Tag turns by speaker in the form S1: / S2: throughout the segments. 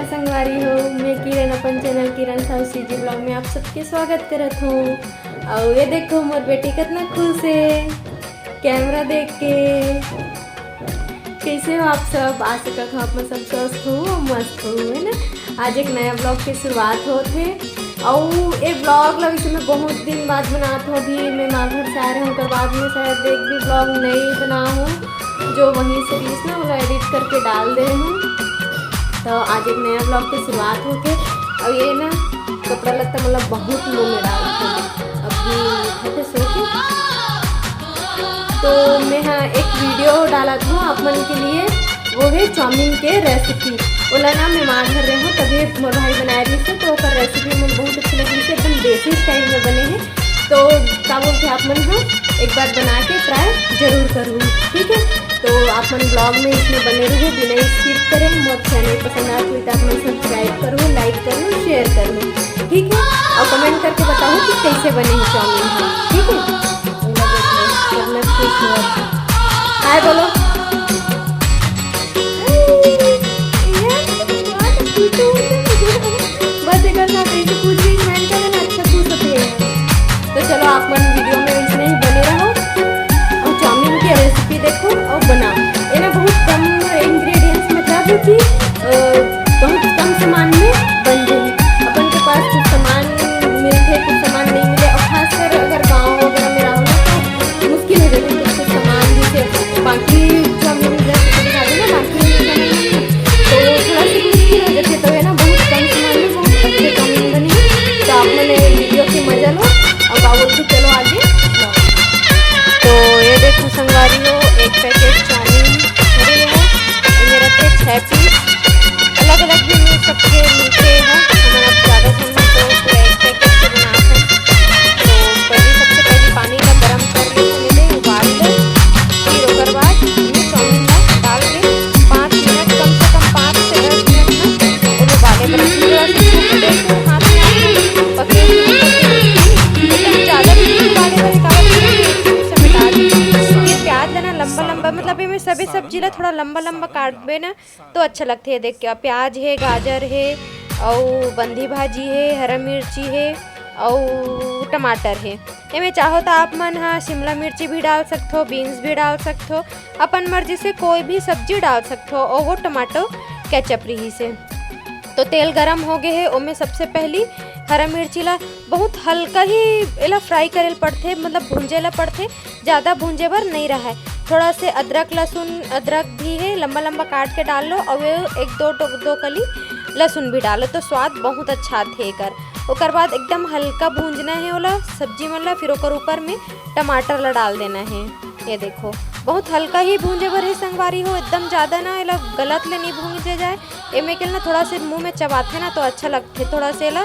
S1: संगवारी हो। मैं किरण अपन चैनल किरण साहू सीजी ब्लॉग में आप सबके स्वागत करत हूँ। और ये देखो मोर बेटी कितना खुश है कैमरा देख के। कैसे हो आप सब? आ सकत हो आप सब स्वस्थ हो मस्त हो, है ना। आज एक नया ब्लॉग की शुरुआत होते और ये ब्लॉग लग इसे मैं बहुत दिन बाद बनाता हूँ। अभी मैं माँ घर से आ रहा हूँ, बाद में शायद एक भी ब्लॉग नहीं बना हूँ, जो वहीं से रील्स ना मतलब एडिट करके डाल दे हूँ। तो आज एक नया ब्लॉग की शुरुआत होके और ये ना कपड़ा लत्ता मतलब बहुत मुँह में डालते हैं अभी सो के। तो मैं हाँ एक वीडियो डाला था अपन के लिए, वो है चाउमीन के रेसिपी। बोला ना मैं माँ घर रही हूँ तभी मोर भाई बनाए रही से, तो उसका रेसिपी मुझे बहुत अच्छी लगी से, एकदम देसी स्टाइल में बने हैं। तो क्या बोलते आप मन हाँ एक बार बना के ट्राई जरूर करूँ, ठीक है। तो आप मन ब्लॉग में इसमें बने रहो, बिना स्किप करें। मोर चैनल पसंद आए तो आप मन सब्सक्राइब करो, लाइक करो, शेयर करो, ठीक है। और कमेंट करके बताओ कि कैसे बने हैं चाउमीन, ठीक है। हाय बोलो। बस एक पूछ रही मैंने कहा ना अच्छा पूछ सकते हैं। तो चलो आप मन वीडियो में इसमें ही बने रहो और चाउमीन की रेसिपी देखो और बनाओ। ये ना बहुत कम इंग्रेडिएंट्स मतलब कि बहुत कम सामान में बन जाए। अपन के पास कुछ सामान मिलते कुछ सामान नहीं मिले, और खासकर अगर गाँव वगैरह में रहो ना तो मुश्किल हो जाती है कुछ सामान जैसे बाकी चाउमीन रेसिपी दिखा दो ना, बाकी तो थोड़ा सी मुश्किल हो जाती है। तो है ना बहुत कम सामान में बहुत अच्छे चाउमीन बने। तो आप मैंने वीडियो की मजा लो और बाबू भी चलो आगे। तो ये देखो संगवारी हो, एक पैकेट चाउमीन भरे है, मेरे रखे 6 पीस। अलग अलग भी मिल सकते मिलते हैं, हमारा ज़्यादा सामान तो पूरा एक पैकेट से बना है। तो पहले सबसे पहले पानी का गर्म कर ले, उबाल ले, फिर उसके बाद चाउमीन डाल के 5 मिनट कम से कम 5 से 10 मिनट ना और उबाले बना हाथ में पकड़े ज़्यादा भी उबाले वाले से मिटा दी। प्याज लेना लंबा लंबा, मतलब ये सभी सब्जी ला थोड़ा लंबा लंबा काटबे ना तो अच्छा लगते है। देख के प्याज है, गाजर है, और बंदी भाजी है, हरा मिर्ची है और टमाटर है। इनमें चाहो तो आप मन हाँ शिमला मिर्ची भी डाल सकते हो, बीन्स भी डाल सकते हो, अपन मर्जी से कोई भी सब्जी डाल सकते हो। और वो टमाटो केचप रही से। तो तेल गरम हो गए है, उसमें सबसे पहली हरा मिर्ची ला बहुत हल्का ही इला फ्राई करे पड़ते, मतलब भूंजे ला पड़ते, ज़्यादा भूंजे भर नहीं रहा है। थोड़ा से अदरक लहसुन, अदरक भी है लंबा लंबा काट के डाल लो, और एक दो कली लहसुन भी डालो तो स्वाद बहुत अच्छा थे कर। ओकर बाद एकदम हल्का भूंजना है ओला सब्जी मन ला, फिर ओकर ऊपर में टमाटर ला डाल देना है। ये देखो बहुत हल्का ही भूंजे भर है संगवारी हो, एकदम ज़्यादा ना इला गलत ले नहीं भूंजे जाए। एमे के ना थोड़ा से मुंह में चबाते ना तो अच्छा लगते, थोड़ा से ला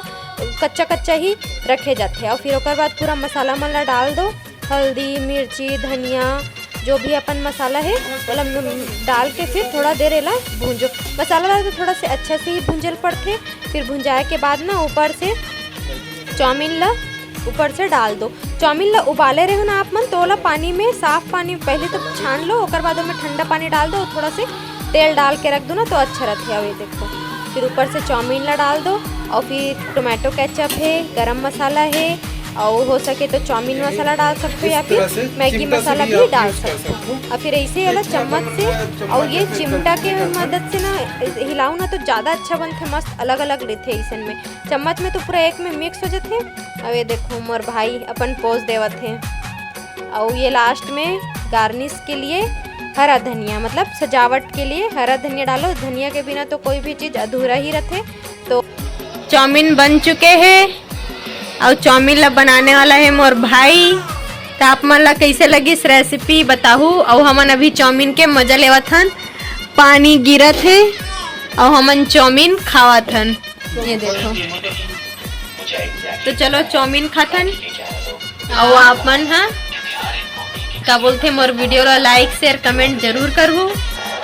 S1: कच्चा कच्चा ही रखे जाते। और फिर ओकर बाद पूरा मसाला मन ला डाल दो, हल्दी मिर्ची धनिया जो भी अपन मसाला है मतलब डाल के फिर थोड़ा देर एला भूंजो। मसाला डाल के थोड़ा से अच्छा से ही भूंजल पड़ते। फिर भूंजाए के बाद ना ऊपर से चाउमीन ला ऊपर से डाल दो। चाउमीन ला उबाले रहे हो ना आप मन तो ओला पानी में साफ पानी पहले तो छान लो, ओकर बाद में ठंडा पानी डाल दो, थोड़ा से तेल डाल के रख दो ना तो अच्छा रहता है। ये देखो फिर ऊपर से चाउमीन ला डाल दो, और फिर टोमेटो केचप है, गरम मसाला है, और हो सके तो चाउमीन मसाला डाल सकते हो या फिर मैगी मसाला भी डाल सकते हो। और फिर ऐसे वाला चम्मच से और ये चिमटा के मदद से ना हिलाओ ना तो ज़्यादा अच्छा बनते, मस्त अलग अलग रहते ऐसे में। चम्मच में तो पूरा एक में मिक्स हो जाते। अब ये देखो मोर भाई अपन पोज देवत है। और ये लास्ट में गार्निश के लिए हरा धनिया, मतलब सजावट के लिए हरा धनिया डालो। धनिया के बिना तो कोई भी चीज़ अधूरा ही रहते। तो चाउमीन बन चुके हैं और चाउमीन ला बनाने वाला है मोर भाई। तो आप मन ला कैसे लगी इस रेसिपी बताहू। और हमन अभी चाउमीन के मजा लेवत हन, पानी गिरत है और हमन चाउमीन खावत हन। ये देखो तो चलो चाउमीन खाथन। और आप मन हाँ क्या बोलते मोर वीडियो ला लाइक शेयर कमेंट जरूर करूँ।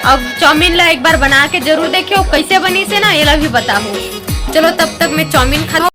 S1: अब चाउमीन ला एक बार बना के जरूर देखियो कैसे बनी से ना ये ला भी बताहू। चलो तब तक मैं चाउमीन खा